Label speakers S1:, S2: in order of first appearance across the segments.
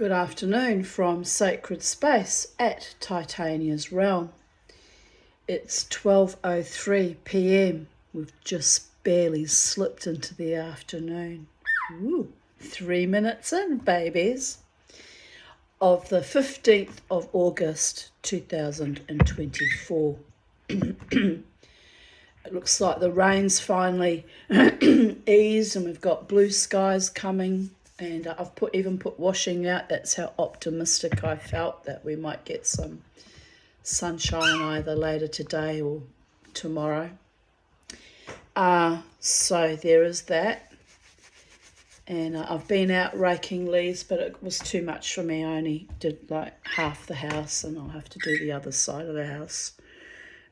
S1: Good afternoon from Sacred Space at Titania's Realm. It's 12:03 p.m. We've just barely slipped into the afternoon. 3 minutes in, babies. Of the 15th of August 2024. It looks like the rain's finally eased and we've got blue skies coming. And I've even put washing out. That's how optimistic I felt that we might get some sunshine either later today or tomorrow. So there is that. And I've been out raking leaves, but it was too much for me. I only did like half the house and I'll have to do the other side of the house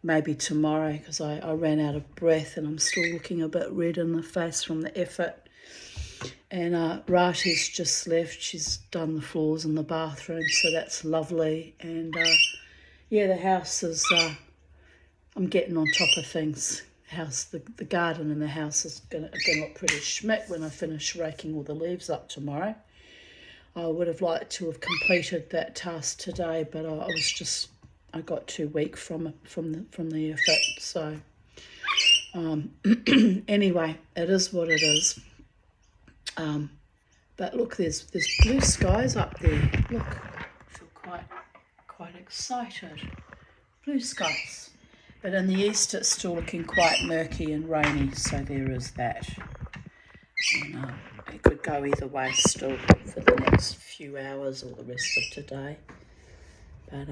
S1: maybe tomorrow because I ran out of breath and I'm still looking a bit red in the face from the effort. And Rati's just left. She's done the floors in the bathroom, so that's lovely. And yeah, the house is, I'm getting on top of things. The garden in the house is going to look pretty schmick when I finish raking all the leaves up tomorrow. I would have liked to have completed that task today, but I got too weak from the effort. So anyway, it is what it is. But look, there's blue skies up there. Look, I feel quite excited. Blue skies. But in the east, it's still looking quite murky and rainy, so there is that. And it could go either way still for the next few hours or the rest of today. But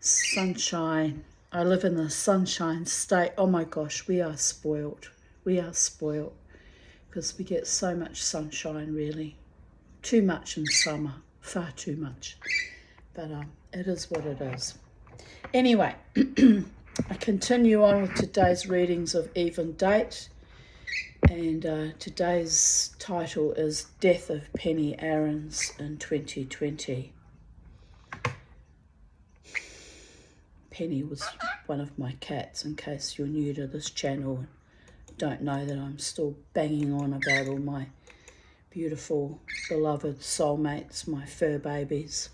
S1: sunshine. I live in the sunshine state. Oh my gosh, we are spoiled. We are spoiled. Because we get so much sunshine, really. Too much in summer, far too much. But it is what it is. Anyway, I continue on with today's readings of Even Date. And today's title is Death of Penny Aarons in 2020. Penny was one of my cats, in case you're new to this channel. Don't know that I'm still banging on about all my beautiful, beloved soulmates, my fur babies.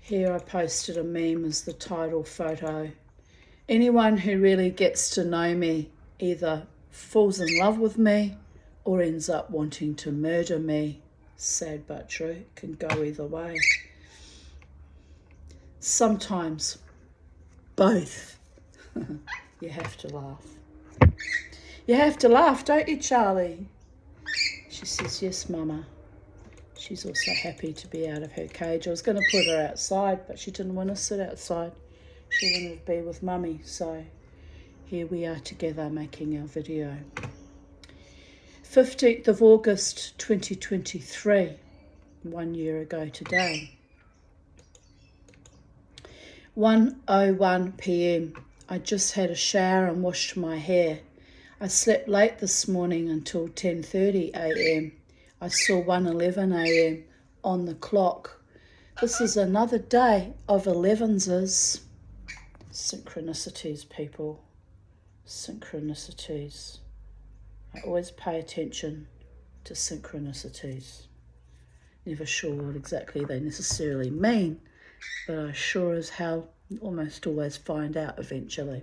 S1: Here I posted a meme as the title photo. Anyone who really gets to know me either falls in love with me or ends up wanting to murder me. Sad but true, can go either way. Sometimes both. You have to laugh. You have to laugh, don't you, Charlie? She says, yes, Mama. She's also happy to be out of her cage. I was going to put her outside, but she didn't want to sit outside. She wanted to be with Mummy. So here we are together making our video. 15th of August 2023, 1 year ago today. 1:01 p.m. I just had a shower and washed my hair. I slept late this morning until 10:30 a.m. I saw 1:11 a.m. on the clock. This is another day of 11s. Synchronicities, people. Synchronicities. I always pay attention to synchronicities. Never sure what exactly they necessarily mean, but I sure as hell almost always find out eventually.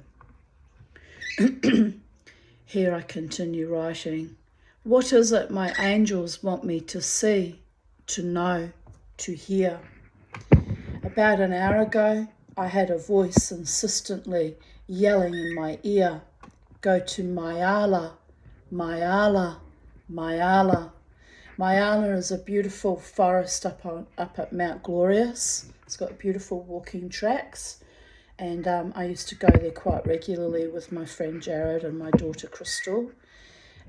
S1: Here I continue writing. What is it my angels want me to see, to know, to hear? About an hour ago, I had a voice insistently yelling in my ear, go to Myala, Myala, Myala. Myala is a beautiful forest up at Mount Glorious. It's got beautiful walking tracks, and I used to go there quite regularly with my friend Jared and my daughter Crystal.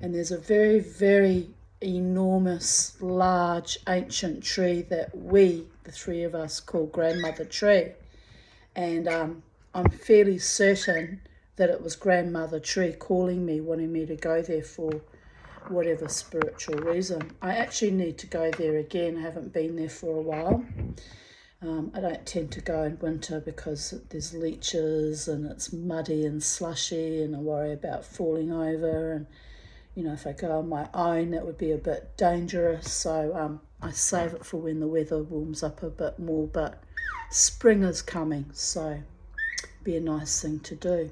S1: And there's a very, very enormous, large, ancient tree that we, the three of us, call Grandmother Tree. And I'm fairly certain that it was Grandmother Tree calling me, wanting me to go there for whatever spiritual reason. I actually need to go there again. I haven't been there for a while. I don't tend to go in winter because there's leeches and it's muddy and slushy and I worry about falling over and, if I go on my own, that would be a bit dangerous. So I save it for when the weather warms up a bit more. But spring is coming, so be a nice thing to do.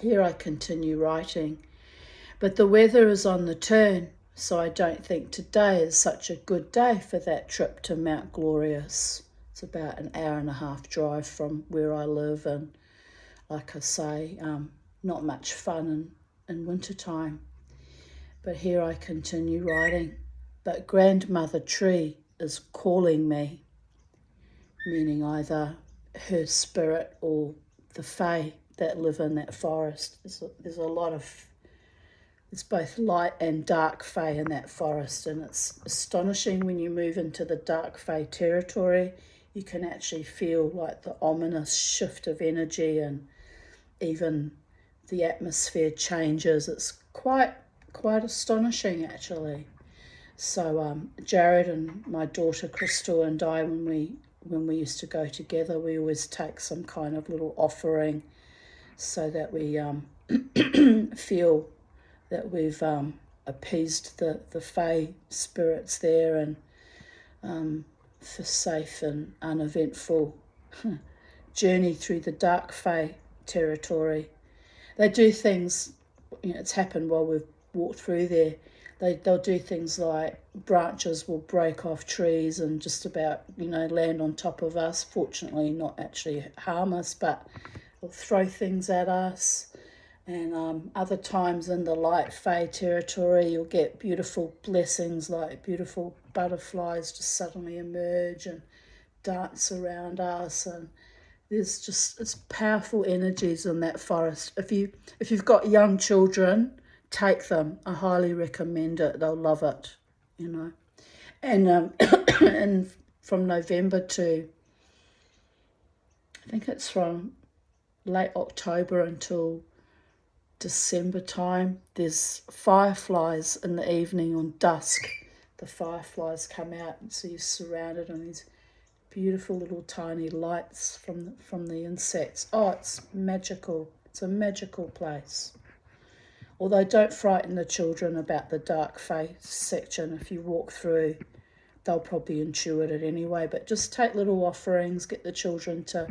S1: Here I continue writing. But the weather is on the turn, so I don't think today is such a good day for that trip to Mount Glorious. It's about an hour and a half drive from where I live, and like I say, not much fun in wintertime. But here I continue writing. But grandmother tree is calling me, meaning either her spirit or the fae that live in that forest. There's a lot of, it's both light and dark fae in that forest, and it's astonishing when you move into the dark fae territory. You can actually feel like the ominous shift of energy, and even the atmosphere changes. It's quite astonishing, actually. So Jared and my daughter Crystal and I, when we used to go together, we always take some kind of little offering so that we feel that we've appeased the fae spirits there, and for safe and uneventful journey through the dark fae territory. They do things, it's happened while we've walked through there. They'll do things like branches will break off trees and just about, land on top of us. Fortunately, not actually harm us, but they'll throw things at us. And other times in the light fae territory, you'll get beautiful blessings, like beautiful butterflies just suddenly emerge and dance around us. And it's powerful energies in that forest. If you've got young children, take them. I highly recommend it. They'll love it, And and from November to, I think it's from late October until December time, there's fireflies in the evening on dusk. The fireflies come out, and so you're surrounded on these beautiful little tiny lights from the insects. Oh, it's magical. It's a magical place. Although don't frighten the children about the dark fae section. If you walk through, they'll probably intuit it anyway. But just take little offerings, get the children to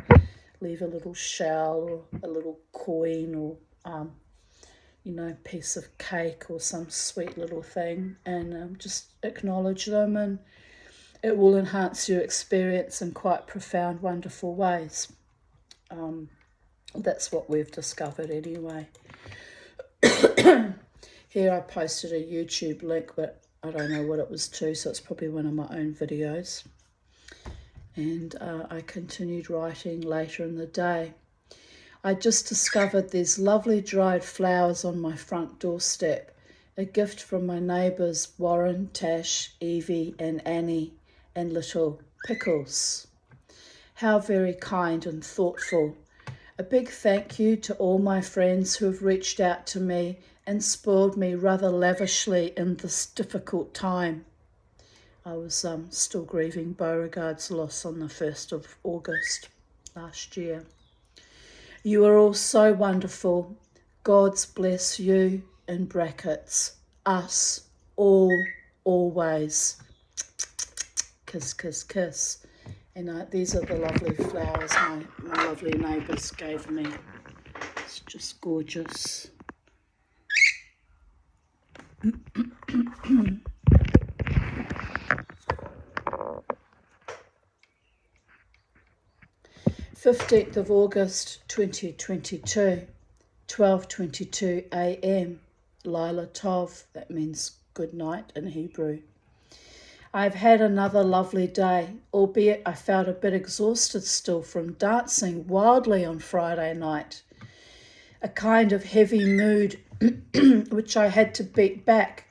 S1: leave a little shell or a little coin or piece of cake or some sweet little thing, and just acknowledge them, and it will enhance your experience in quite profound, wonderful ways. That's what we've discovered anyway. Here I posted a YouTube link, but I don't know what it was to, so it's probably one of my own videos. And I continued writing later in the day. I just discovered these lovely dried flowers on my front doorstep, a gift from my neighbours Warren, Tash, Evie and Annie, and little Pickles. How very kind and thoughtful. A big thank you to all my friends who have reached out to me and spoiled me rather lavishly in this difficult time. I was still grieving Beauregard's loss on the 1st of August last year. You are all so wonderful. God's bless you, in brackets, us, all, always. Kiss, kiss, kiss. And these are the lovely flowers my lovely neighbours gave me. It's just gorgeous. "15th of August 2022, 12:22 a.m. Lila Tov," that means good night in Hebrew. "I've had another lovely day, albeit I felt a bit exhausted still from dancing wildly on Friday night. A kind of heavy mood which I had to beat back,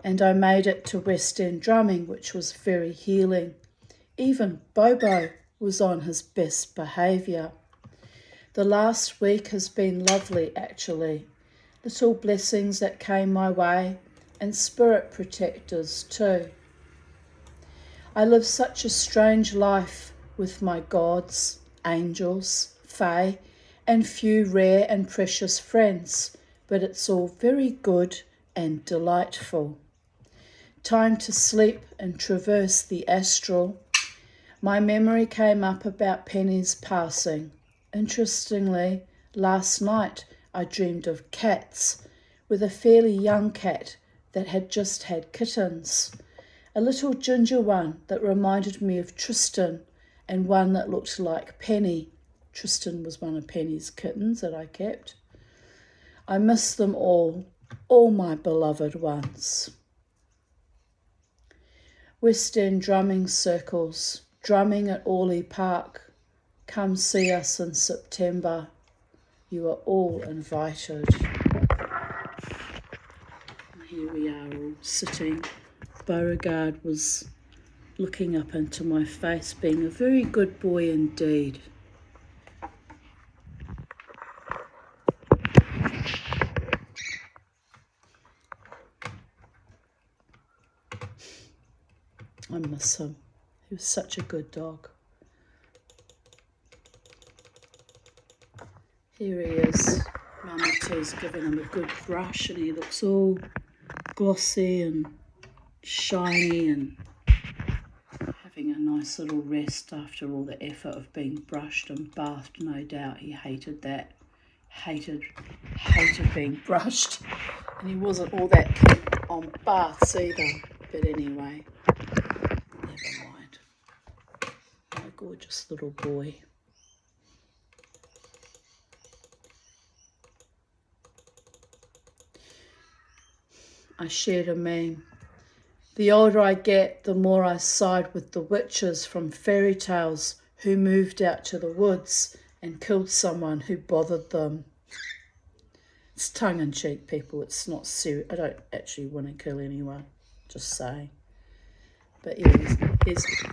S1: and I made it to West End drumming, which was very healing. Even Bobo was on his best behaviour. The last week has been lovely, actually. Little blessings that came my way, and spirit protectors too. I live such a strange life with my gods, angels, fae, and few rare and precious friends, but it's all very good and delightful. Time to sleep and traverse the astral. My memory came up about Penny's passing. Interestingly, last night I dreamed of cats, with a fairly young cat that had just had kittens. A little ginger one that reminded me of Tristan, and one that looked like Penny. Tristan was one of Penny's kittens that I kept. I miss them all my beloved ones. West End drumming circles, drumming at Orley Park. Come see us in September. You are all invited. Here we are all sitting. Beauregard was looking up into my face, being a very good boy indeed. I miss him. He was such a good dog. Here he is. Mama T's giving him a good brush and he looks all glossy and shiny and having a nice little rest after all the effort of being brushed and bathed. No doubt he hated that. Hated being brushed. And he wasn't all that keen on baths either. But anyway, never mind. My gorgeous little boy. I shared a meme. The older I get, the more I side with the witches from fairy tales who moved out to the woods and killed someone who bothered them. It's tongue-in-cheek, people. It's not serious. I don't actually want to kill anyone. Just saying. But yeah,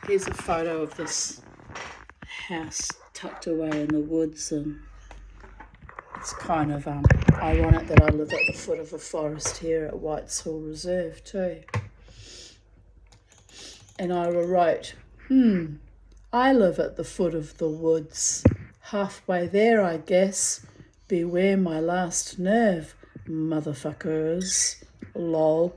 S1: here's a photo of this house tucked away in the woods, and it's kind of ironic that I live at the foot of a forest here at Whites Hill Reserve too. And I wrote, I live at the foot of the woods. Halfway there, I guess. Beware my last nerve, motherfuckers. Lol.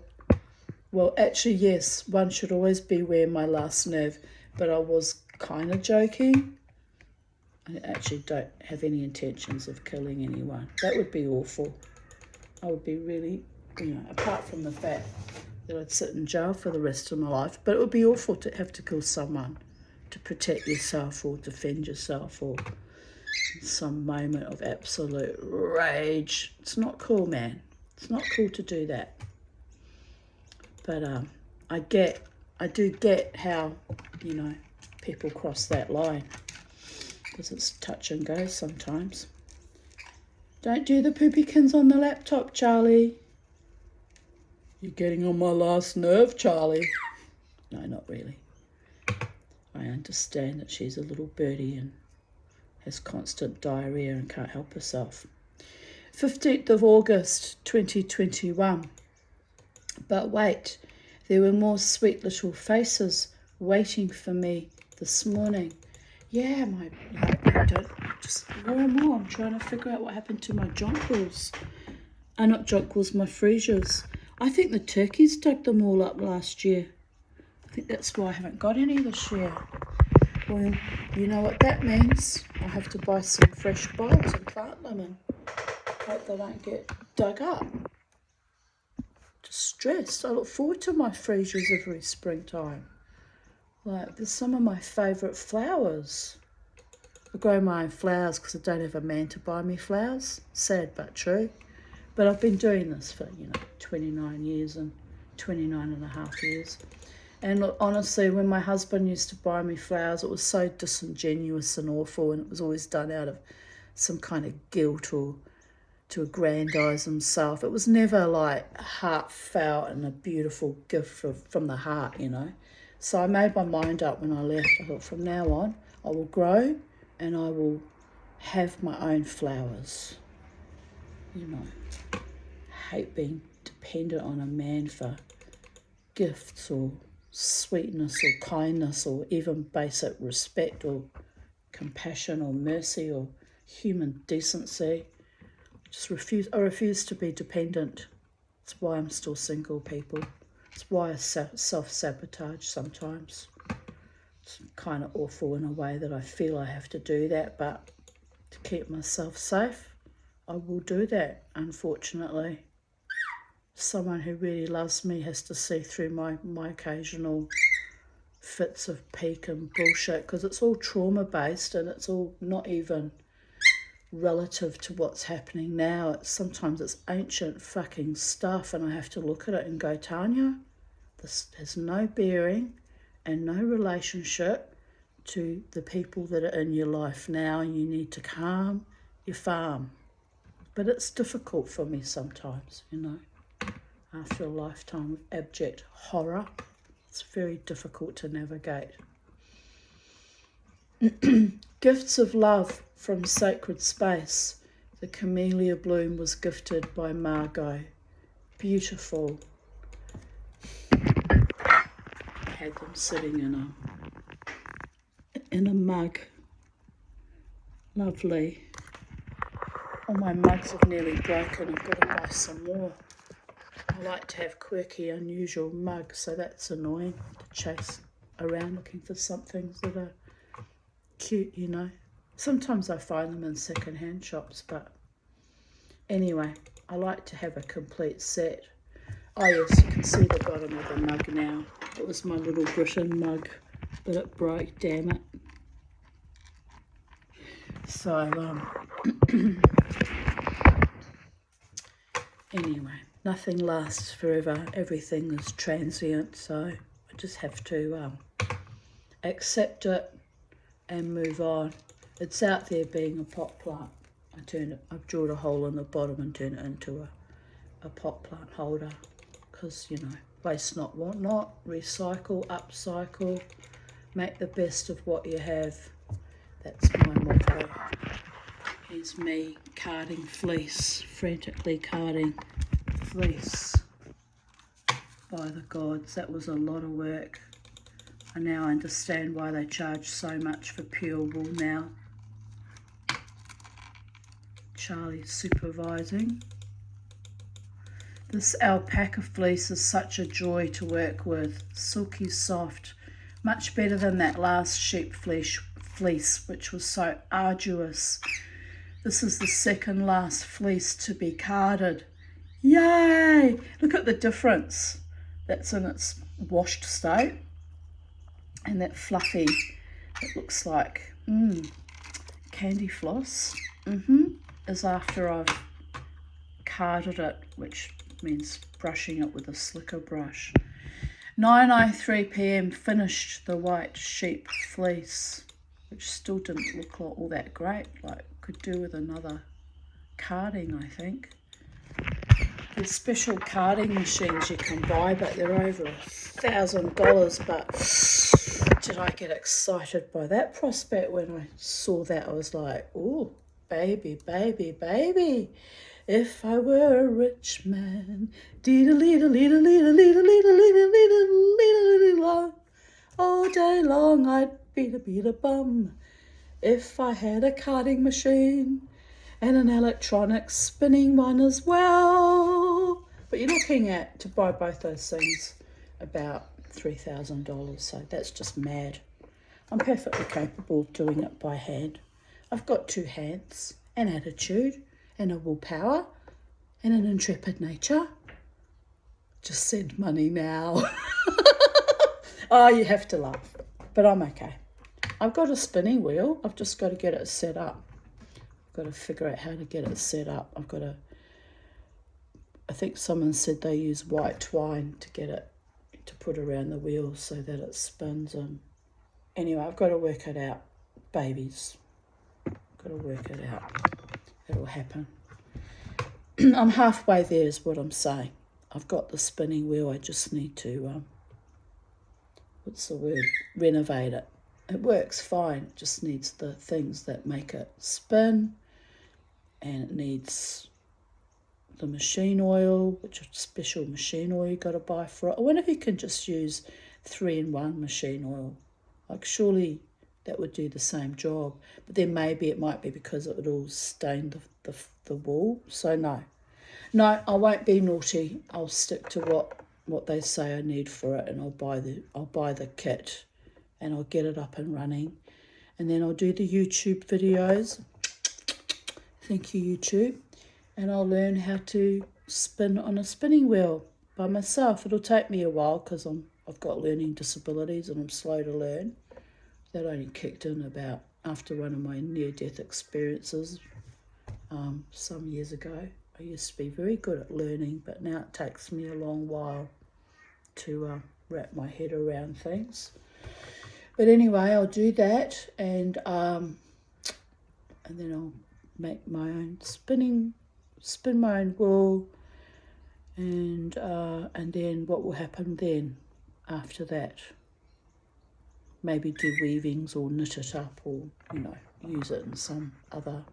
S1: Well, actually, yes, one should always beware my last nerve, but I was kind of joking. I actually don't have any intentions of killing anyone. That would be awful. I would be really, apart from the fact that I'd sit in jail for the rest of my life, but it would be awful to have to kill someone to protect yourself or defend yourself or some moment of absolute rage. It's not cool, man. It's not cool to do that. But I do get how, people cross that line. Because it's touch and go sometimes. Don't do the poopykins on the laptop, Charlie. You're getting on my last nerve, Charlie. No, not really. I understand that she's a little birdie and has constant diarrhea and can't help herself. 15th of August 2021. But wait, there were more sweet little faces waiting for me this morning. Yeah, just more and more. I'm trying to figure out what happened to my jonquils. Not jonquils, my freesias. I think the turkeys dug them all up last year. I think that's why I haven't got any this year. Well, you know what that means. I have to buy some fresh bulbs and plant them and hope they don't get dug up. Just stressed. I look forward to my freesias every springtime. Like, there's some of my favourite flowers. I grow my own flowers because I don't have a man to buy me flowers. Sad but true. But I've been doing this for, 29 years and 29 and a half years. And look, honestly, when my husband used to buy me flowers, it was so disingenuous and awful, and it was always done out of some kind of guilt or to aggrandise himself. It was never like heartfelt and a beautiful gift from the heart, So I made my mind up when I left. I thought, from now on, I will grow and I will have my own flowers. Hate being dependent on a man for gifts or sweetness or kindness or even basic respect or compassion or mercy or human decency. I refuse to be dependent. It's why I'm still single, people. It's why I self-sabotage sometimes. It's kind of awful in a way that I feel I have to do that, but to keep myself safe, I will do that, unfortunately. Someone who really loves me has to see through my occasional fits of peak and bullshit, because it's all trauma-based and it's all not even relative to what's happening now. Sometimes it's ancient fucking stuff, and I have to look at it and go, Tanya, this has no bearing and no relationship to the people that are in your life now, and you need to calm your farm. But it's difficult for me sometimes, you know. After a lifetime of abject horror, it's very difficult to navigate. Gifts of love from sacred space. The camellia bloom was gifted by Margot. Beautiful. I had them sitting in a mug. Lovely. All my mugs have nearly broken. I've got to buy some more. I like to have quirky, unusual mugs, so that's annoying to chase around looking for something that are cute, you know. Sometimes I find them in second-hand shops, but anyway, I like to have a complete set. Oh yes, you can see the bottom of the mug now. It was my little Britain mug, but it broke, damn it. So, anyway, nothing lasts forever. Everything is transient, so I just have to accept it and move on. It's out there being a pot plant. I've drilled a hole in the bottom and turned it into a pot plant holder, because, you know, waste not, want not, recycle, upcycle, make the best of what you have. That's my motto. Here's me carding fleece, frantically carding fleece. By the gods, that was a lot of work. I now understand why they charge so much for pure wool now. Charlie's supervising. This alpaca fleece is such a joy to work with. Silky soft, much better than that last sheep fleece, which was so arduous. This is the second last fleece to be carded. Yay! Look at the difference. That's in its washed state. And that fluffy, it looks like candy floss, is after I've carded it, which means brushing it with a slicker brush. 9:03 p.m. finished the white sheep fleece, which still didn't look like all that great. Like, could do with another carding, I think. There's special carding machines you can buy, but they're over $1,000. But did I get excited by that prospect when I saw that? I was like, oh, baby, baby, baby. If I were a rich man, all day long I'd beat a bum. If I had a carding machine and an electronic spinning one as well. But you're looking at, to buy both those things, about $3,000, so that's just mad. I'm perfectly capable of doing it by hand. I've got 2 hands, an attitude, and a willpower, and an intrepid nature. Just send money now. Oh, you have to laugh, but I'm okay. I've got a spinning wheel. I've just got to get it set up. I've got to figure out how to get it set up. I think someone said they use white twine to get it, to put around the wheel so that it spins. And anyway, I've got to work it out, babies. I've got to work it out. It'll happen. I'm halfway there is what I'm saying. I've got the spinning wheel. I just need to, renovate it. It works fine. It just needs the things that make it spin, and it needs the machine oil, which is special machine oil you got to buy for it. I wonder if you can just use 3-in-1 machine oil. Like, surely that would do the same job. But then maybe it might be because it would all stain the wool. So no, No, I won't be naughty. I'll stick to what they say I need for it, and I'll buy the kit, and I'll get it up and running, and then I'll do the YouTube videos. Thank you, YouTube. And I'll learn how to spin on a spinning wheel by myself. It'll take me a while because I've got learning disabilities and I'm slow to learn. That only kicked in about after one of my near-death experiences some years ago. I used to be very good at learning, but now it takes me a long while to wrap my head around things. But anyway, I'll do that, and then I'll make my own spin my own wool, and then what will happen then after that? Maybe do weavings or knit it up, or use it in some other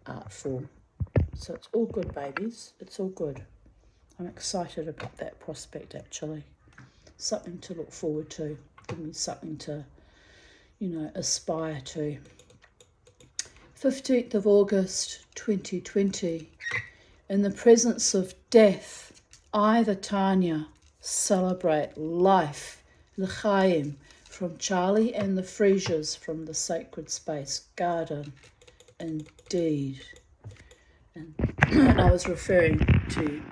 S1: art form. So it's all good, babies. It's all good. I'm excited about that prospect, actually. Something to look forward to. Give me something to, aspire to. 15th of August 2020. In the presence of death, I, the Tanya, celebrate life, l'chaim, from Charlie and the Fresiers from the Sacred Space Garden. Indeed. And I was referring to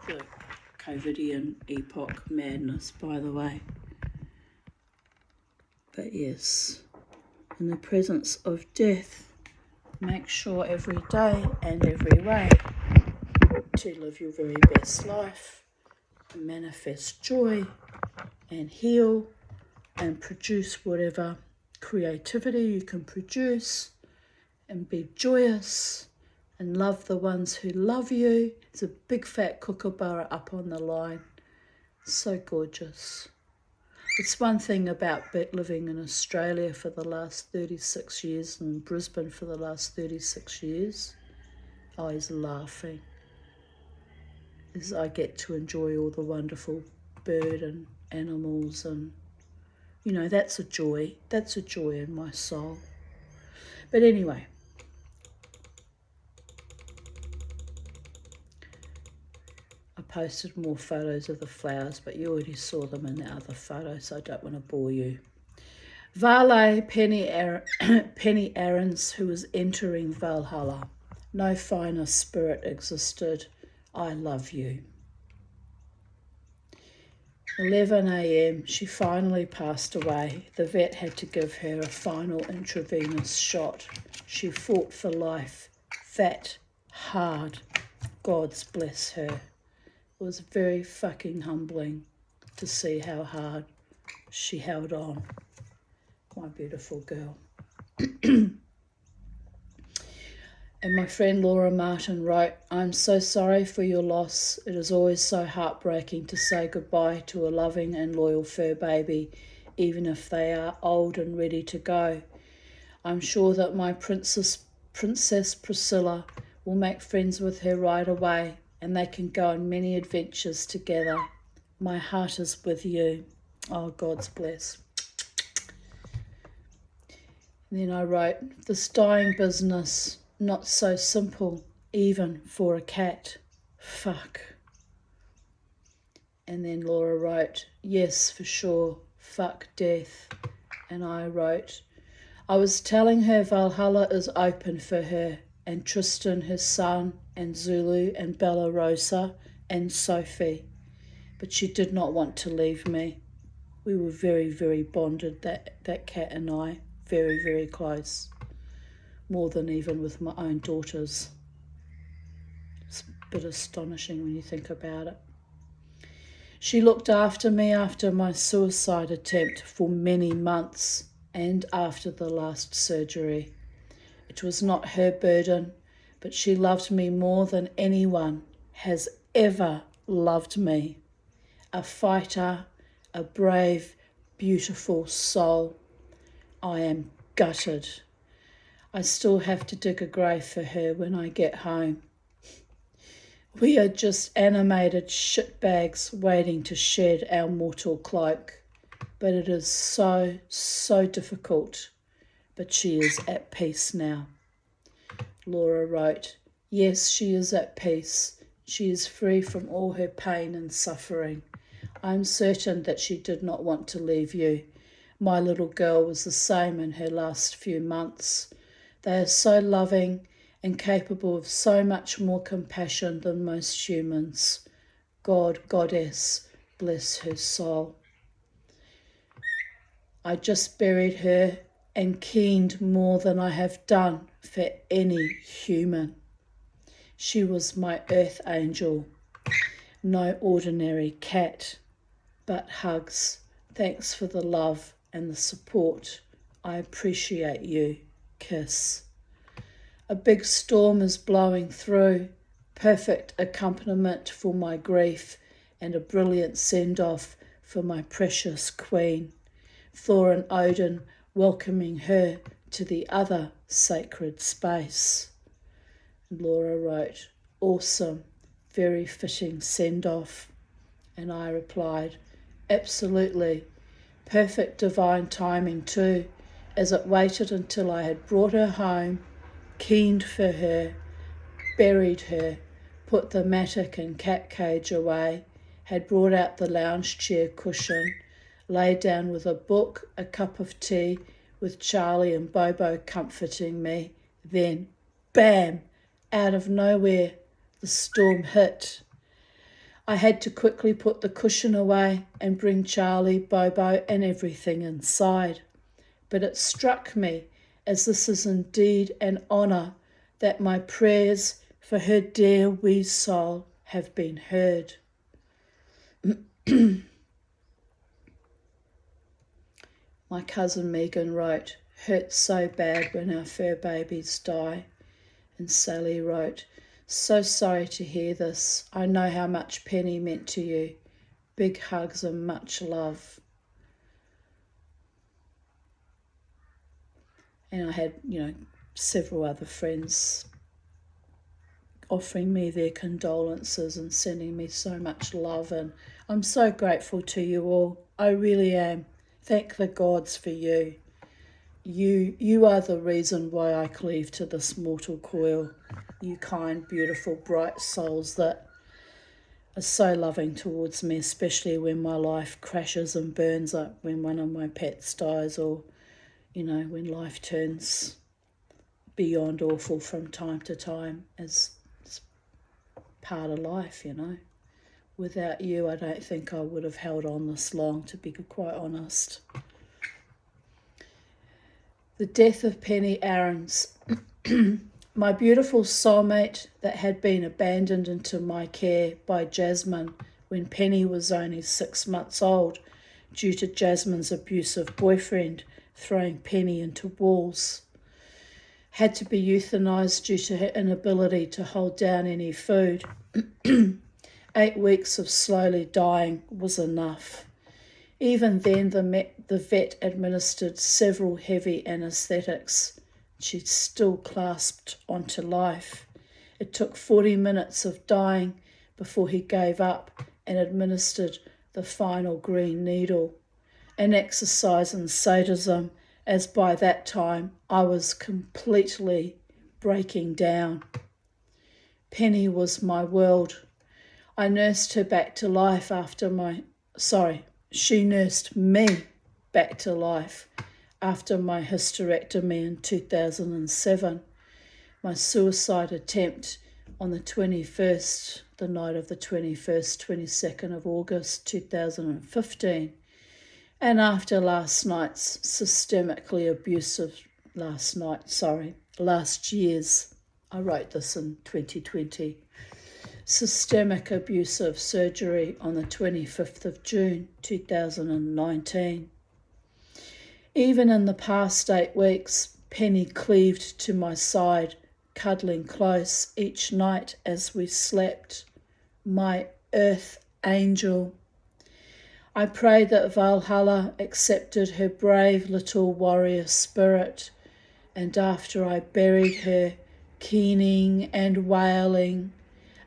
S1: the COVIDian epoch madness, by the way. But yes, in the presence of death, make sure every day and every way to live your very best life, and manifest joy and heal and produce whatever creativity you can produce, and be joyous and love the ones who love you. There's a big fat kookaburra up on the line. So gorgeous. It's one thing about living in Australia for the last 36 years and Brisbane for the last 36 years. I was laughing as I get to enjoy all the wonderful bird and animals, and that's a joy. That's a joy in my soul. But anyway, I posted more photos of the flowers, but you already saw them in the other photo, so I don't want to bore you. Vale Penny Aarons, who was entering Valhalla. No finer spirit existed. I love you. 11 a.m. She finally passed away. The vet had to give her a final intravenous shot. She fought for life. Fat, hard. God's bless her. It was very fucking humbling to see how hard she held on. My beautiful girl. And my friend Laura Martin wrote, I'm so sorry for your loss. It is always so heartbreaking to say goodbye to a loving and loyal fur baby, even if they are old and ready to go. I'm sure that my Princess Priscilla will make friends with her right away, and they can go on many adventures together. My heart is with you. Oh, God's bless. And then I wrote, this dying business, not so simple, even for a cat. Fuck. And then Laura wrote, yes, for sure, fuck death. And I wrote, I was telling her Valhalla is open for her, and Tristan, her son, and Zulu, and Bella Rosa, and Sophie. But she did not want to leave me. We were very, very bonded, that cat and I, very, very close. More than even with my own daughters. It's a bit astonishing when you think about it. She looked after me after my suicide attempt for many months and after the last surgery. It was not her burden, but she loved me more than anyone has ever loved me. A fighter, a brave, beautiful soul. I am gutted. I still have to dig a grave for her when I get home. We are just animated shitbags waiting to shed our mortal cloak. But it is so, so difficult. But she is at peace now. Laura wrote, yes, she is at peace. She is free from all her pain and suffering. I am certain that she did not want to leave you. My little girl was the same in her last few months. They are so loving and capable of so much more compassion than most humans. God, Goddess, bless her soul. I just buried her and keened more than I have done for any human. She was my earth angel, no ordinary cat, but hugs. Thanks for the love and the support. I appreciate you. Kiss. A big storm is blowing through, perfect accompaniment for my grief and a brilliant send-off for my precious queen. Thor and Odin welcoming her to the other sacred space. And Laura wrote, awesome, very fitting send-off. And I replied, absolutely, perfect divine timing too, as it waited until I had brought her home, keened for her, buried her, put the mattock and cat cage away, had brought out the lounge chair cushion, laid down with a book, a cup of tea, with Charlie and Bobo comforting me. Then, bam, out of nowhere, the storm hit. I had to quickly put the cushion away and bring Charlie, Bobo and everything inside. But it struck me, as this is indeed an honour, that my prayers for her dear wee soul have been heard. My cousin Megan wrote, hurts so bad when our fur babies die. And Sally wrote, so sorry to hear this. I know how much Penny meant to you. Big hugs and much love. And I had, several other friends offering me their condolences and sending me so much love. And I'm so grateful to you all. I really am. Thank the gods for you. You are the reason why I cleave to this mortal coil. You kind, beautiful, bright souls that are so loving towards me, especially when my life crashes and burns up, when one of my pets dies, or, when life turns beyond awful from time to time as part of life, Without you, I don't think I would have held on this long, to be quite honest. The death of Penny Aarons. My beautiful soulmate that had been abandoned into my care by Jasmine when Penny was only 6 months old due to Jasmine's abusive boyfriend throwing Penny into walls. Had to be euthanized due to her inability to hold down any food. 8 weeks of slowly dying was enough. Even then, the vet administered several heavy anaesthetics. She still clasped onto life. It took 40 minutes of dying before he gave up and administered the final green needle. An exercise in sadism, as by that time I was completely breaking down. Penny was my world. I nursed her back to life she nursed me back to life after my hysterectomy in 2007. My suicide attempt on the 21st, the night of the 22nd of August 2015. And after last year's, I wrote this in 2020, systemic abusive surgery on the 25th of June 2019. Even in the past 8 weeks, Penny cleaved to my side, cuddling close each night as we slept. My earth angel. I pray that Valhalla accepted her brave little warrior spirit, and after I buried her, keening and wailing,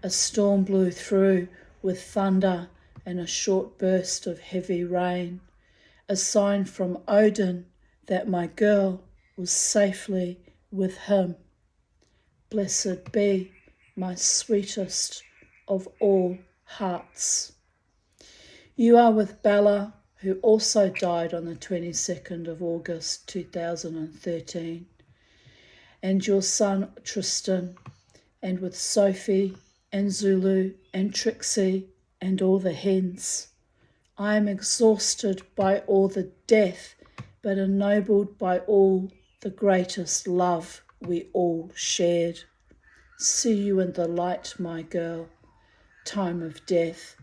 S1: a storm blew through with thunder and a short burst of heavy rain, a sign from Odin that my girl was safely with him. Blessed be my sweetest of all hearts. You are with Bella, who also died on the 22nd of August 2013, and your son Tristan, and with Sophie and Zulu and Trixie and all the hens. I am exhausted by all the death, but ennobled by all the greatest love we all shared. See you in the light, my girl. Time of death,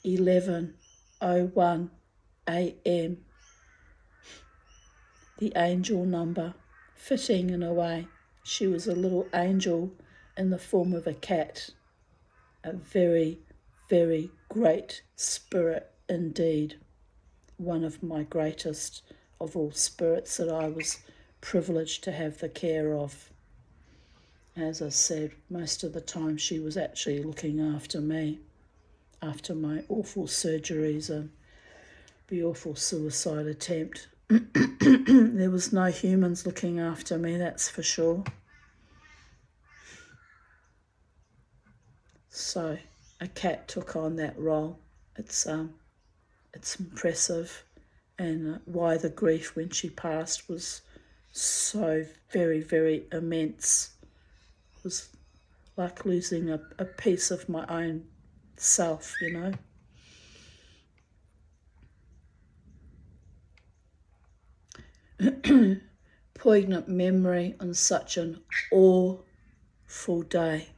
S1: 11:01 a.m. The angel number, fitting in a way. She was a little angel in the form of a cat. A very, very great spirit indeed. One of my greatest of all spirits that I was privileged to have the care of. As I said, most of the time she was actually looking after me after my awful surgeries and the awful suicide attempt. There was no humans looking after me, that's for sure. So a cat took on that role. It's impressive, and why the grief when she passed was so very, very immense. It was like losing a piece of my own self, you know. Poignant memory on such an awful day,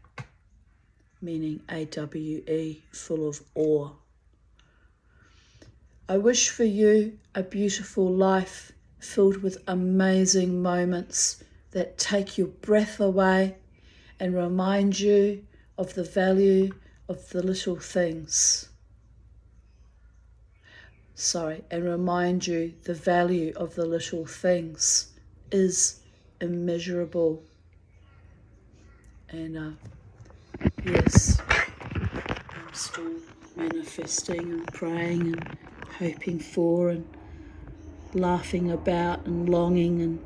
S1: meaning AWE, full of awe. I wish for you a beautiful life filled with amazing moments that take your breath away and remind you of the value of the little things. And remind you the value of the little things is immeasurable. And yes, I'm still manifesting and praying and hoping for and laughing about and longing and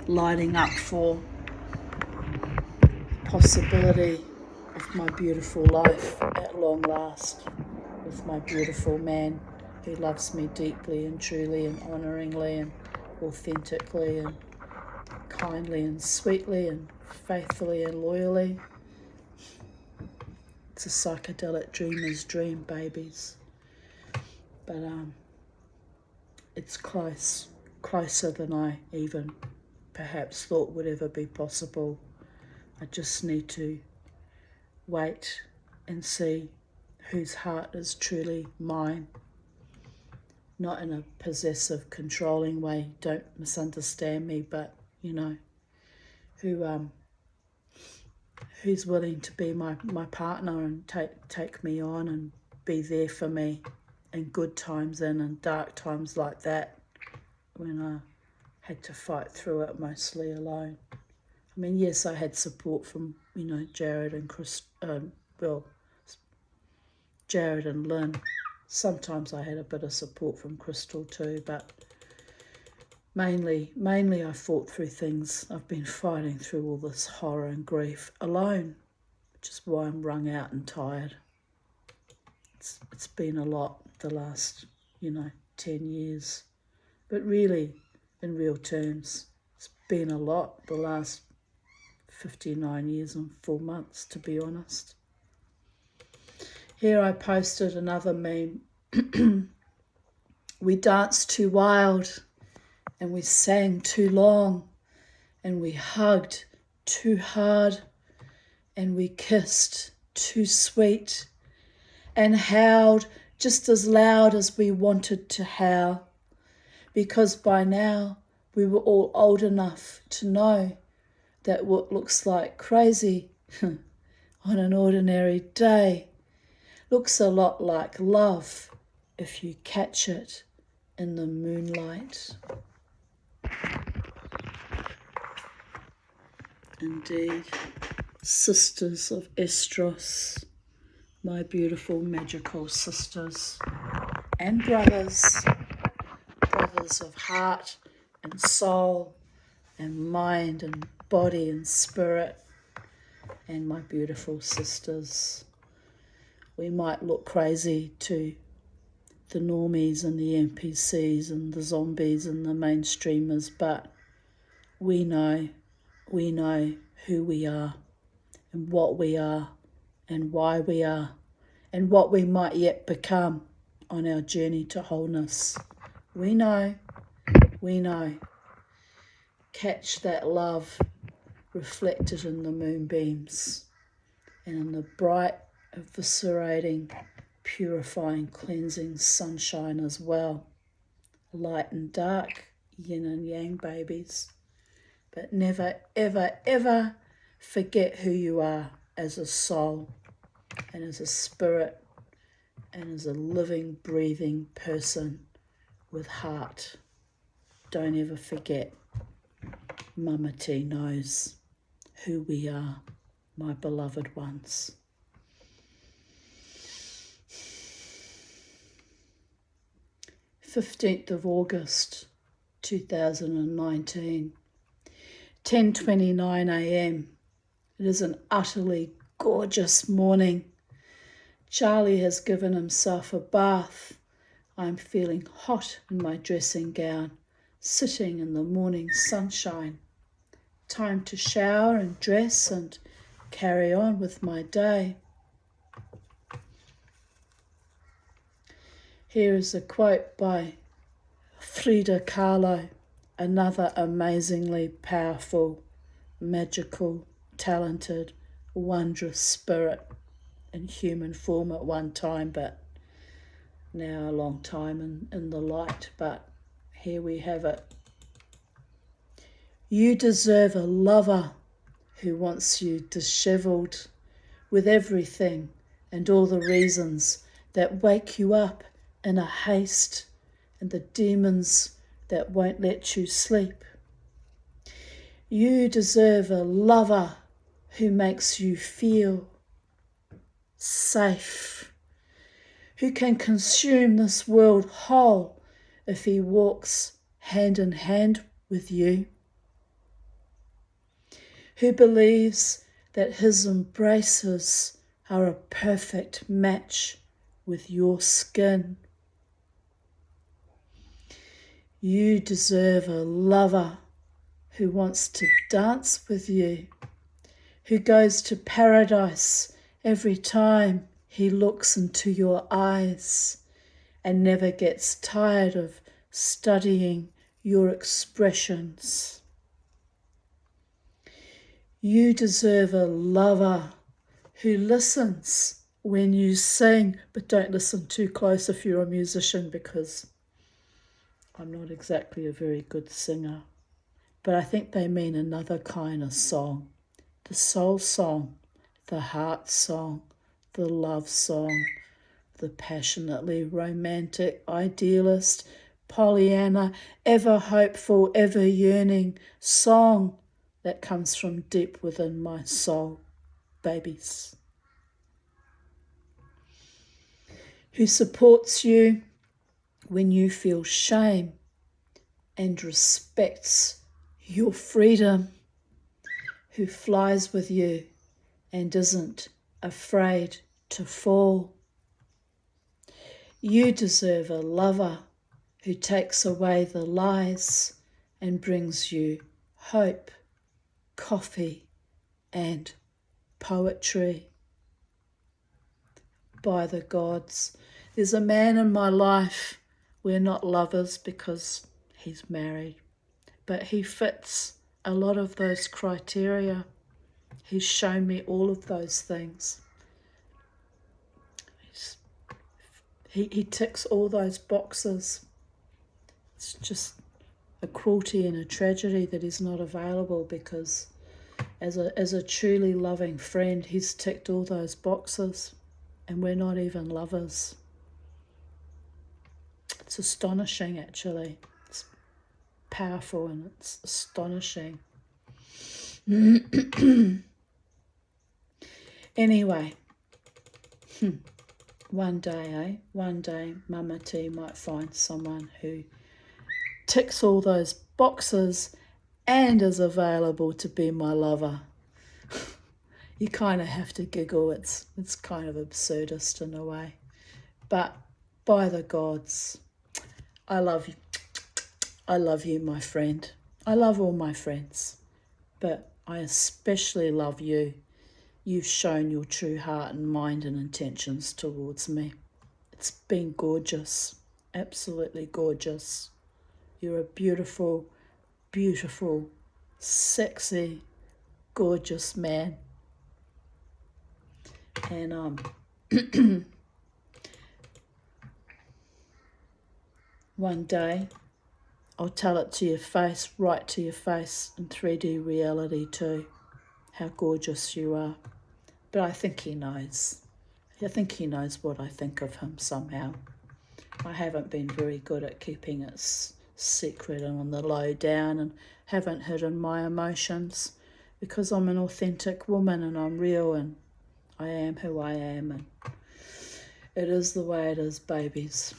S1: lighting up for the possibility of my beautiful life at long last with my beautiful man who loves me deeply and truly and honouringly and authentically and kindly and sweetly and faithfully and loyally. It's a psychedelic dreamer's dream, babies. But it's closer than I even perhaps thought would ever be possible. I just need to wait and see whose heart is truly mine. Not in a possessive, controlling way, don't misunderstand me, but, you know, who's willing to be my partner and take me on and be there for me in good times and in dark times like that when I had to fight through it mostly alone. I mean, yes, I had support from, you know, Jared and Jared and Lynn. Sometimes I had a bit of support from Crystal too, but mainly I fought through things. I've been fighting through all this horror and grief alone, which is why I'm wrung out and tired. It's been a lot the last, 10 years. But really, in real terms, it's been a lot the last 59 years and 4 months, to be honest. Here I posted another meme. We danced too wild, and we sang too long, and we hugged too hard, and we kissed too sweet, and howled just as loud as we wanted to howl, because by now we were all old enough to know that what looks like crazy on an ordinary day looks a lot like love if you catch it in the moonlight. Indeed, sisters of Estros, my beautiful magical sisters, and brothers of heart and soul and mind and body and spirit, and my beautiful sisters We might look crazy to the normies and the NPCs and the zombies and the mainstreamers, but we know who we are and what we are and why we are and what we might yet become on our journey to wholeness. We know. Catch that love reflected in the moonbeams and in the bright, eviscerating, purifying, cleansing sunshine as well. Light and dark, yin and yang, babies. But never, ever, ever forget who you are as a soul and as a spirit and as a living, breathing person with heart. Don't ever forget. Mama T knows who we are, my beloved ones. August 15th, 2019, 10:29 a.m. It is an utterly gorgeous morning. Charlie has given himself a bath. I'm feeling hot in my dressing gown, sitting in the morning sunshine. Time to shower and dress and carry on with my day. Here is a quote by Frida Kahlo, another amazingly powerful, magical, talented, wondrous spirit in human form at one time, but now a long time in the light. But here we have it. You deserve a lover who wants you dishevelled with everything and all the reasons that wake you up in a haste and the demons that won't let you sleep. You deserve a lover who makes you feel safe, who can consume this world whole if he walks hand in hand with you, who believes that his embraces are a perfect match with your skin. You deserve a lover who wants to dance with you, who goes to paradise every time he looks into your eyes and never gets tired of studying your expressions. You deserve a lover who listens when you sing, but don't listen too close if you're a musician, because I'm not exactly a very good singer. But I think they mean another kind of song. The soul song, the heart song, the love song, the passionately romantic, idealist, Pollyanna, ever hopeful, ever yearning song that comes from deep within my soul, babies. Who supports you when you feel shame and respects your freedom, who flies with you and isn't afraid to fall. You deserve a lover who takes away the lies and brings you hope, coffee and poetry. By the gods, there's a man in my life. We're not lovers because he's married, but he fits a lot of those criteria. He's shown me all of those things. He ticks all those boxes. It's just a cruelty and a tragedy that he's not available, because as a truly loving friend, he's ticked all those boxes and we're not even lovers. It's astonishing, actually. It's powerful and it's astonishing. Anyway, one day Mama T might find someone who ticks all those boxes and is available to be my lover. You kind of have to giggle. It's kind of absurdist in a way. But by the gods, I love you. I love you, my friend. I love all my friends, but I especially love you. You've shown your true heart and mind and intentions towards me. It's been gorgeous, absolutely gorgeous. You're a beautiful, beautiful, sexy, gorgeous man. And one day I'll tell it to your face, right to your face, in 3D reality too, how gorgeous you are. But I think he knows. I think he knows what I think of him somehow. I haven't been very good at keeping it secret and on the low down, and haven't hidden my emotions, because I'm an authentic woman and I'm real and I am who I am, and it is the way it is, babies.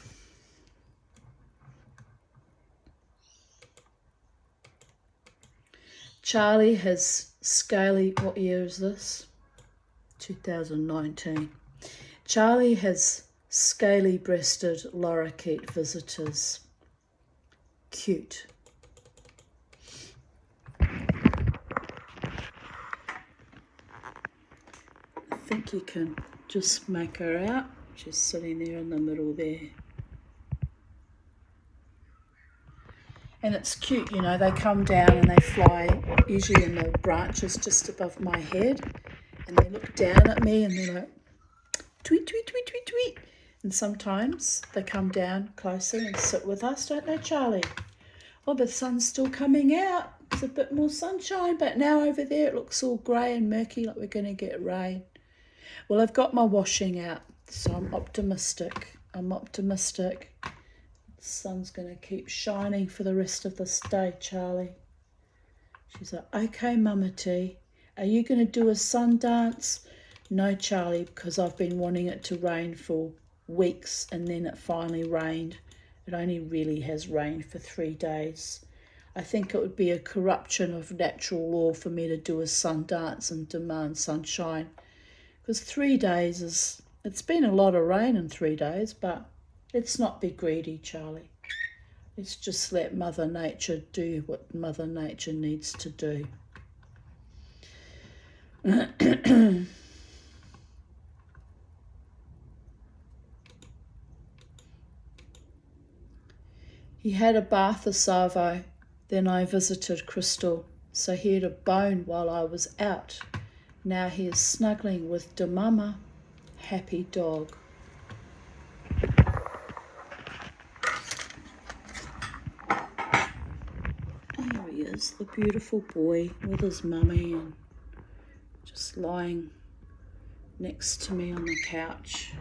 S1: Charlie has scaly, what year is this? 2019. Charlie has scaly-breasted lorikeet visitors. Cute. I think you can just make her out. She's sitting there in the middle there. And it's cute, you know, they come down and they fly, usually in the branches just above my head, and they look down at me and they're like, tweet, tweet, tweet, tweet, tweet. And sometimes they come down closer and sit with us, don't they, Charlie? Oh, the sun's still coming out. There's a bit more sunshine, but now over there it looks all grey and murky, like we're going to get rain. Well, I've got my washing out, so I'm optimistic. The sun's going to keep shining for the rest of this day, Charlie. She's like, okay, Mama T, are you going to do a sun dance? No, Charlie, because I've been wanting it to rain for weeks, and then it finally rained. It only really has rained for 3 days. I think it would be a corruption of natural law for me to do a sun dance and demand sunshine, because 3 days is, it's been a lot of rain in 3 days, but let's not be greedy, Charlie. Let's just let Mother Nature do what Mother Nature needs to do. He had a bath of Savo, then I visited Crystal, so he had a bone while I was out. Now he is snuggling with the mama. Happy dog. There he is, the beautiful boy with his mummy and just lying next to me on the couch,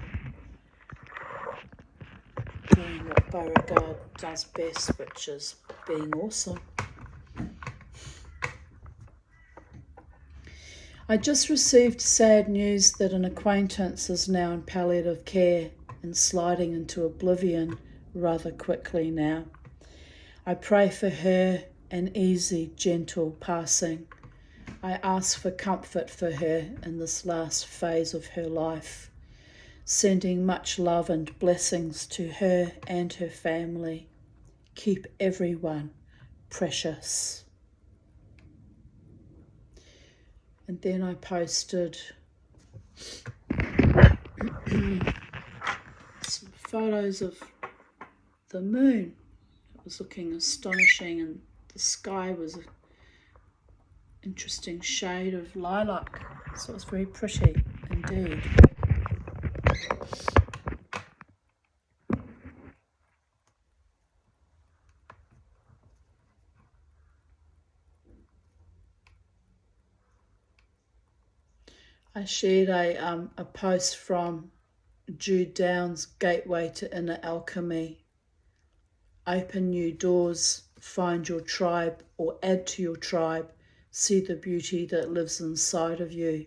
S1: doing what Beauregard does best, which is being awesome. I just received sad news that an acquaintance is now in palliative care and sliding into oblivion rather quickly now. I pray for her an easy, gentle passing. I ask for comfort for her in this last phase of her life, sending much love and blessings to her and her family. Keep everyone precious. And then I posted some photos of the moon. It was looking astonishing, and the sky was an interesting shade of lilac, so it was very pretty indeed. I shared a post from Jude Downs, Gateway to Inner Alchemy. Open new doors, find your tribe or add to your tribe. See the beauty that lives inside of you.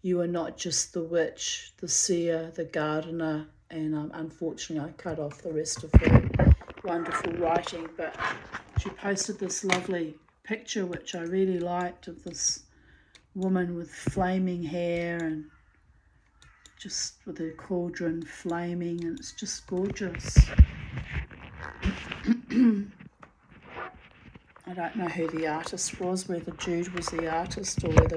S1: You are not just the witch, the seer, the gardener, and unfortunately I cut off the rest of her wonderful writing, but she posted this lovely picture which I really liked of this woman with flaming hair and just with her cauldron flaming, and it's just gorgeous. I don't know who the artist was, whether Jude was the artist or whether